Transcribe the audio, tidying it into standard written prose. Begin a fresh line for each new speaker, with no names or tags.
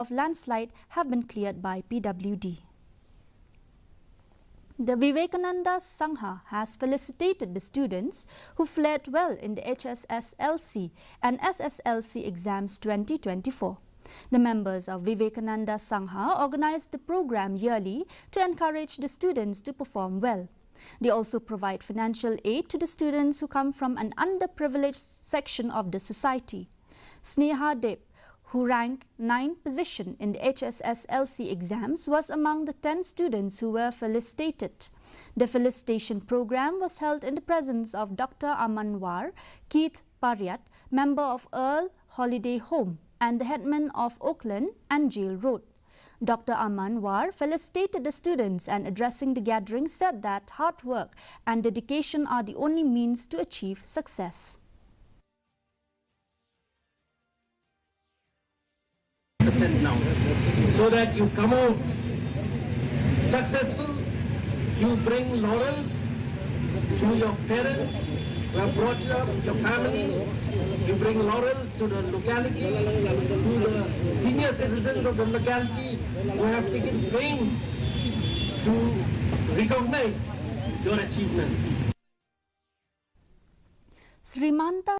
of landslide have been cleared by PWD. The Vivekananda Sangha has felicitated the students who fared well in the HSSLC and SSLC exams 2024. The members of Vivekananda Sangha organized the program yearly to encourage the students to perform well. They also provide financial aid to the students who come from an underprivileged section of the society. Sneha Deb, who ranked 9th position in the HSSLC exams, was among the 10 students who were felicitated. The felicitation program was held in the presence of Dr. Amanwar, Keith Pariat, member of Earl Holiday Home, and the headman of Oakland and Jail Road. Dr. Amanwar felicitated the students and addressing the gathering said that hard work and dedication are the only means to achieve success.
Now, so that you come out successful, you bring laurels to your parents who have brought you up, your family, you bring laurels to the locality, to the senior citizens of the locality who have taken pains to recognize your achievements.
Srimanta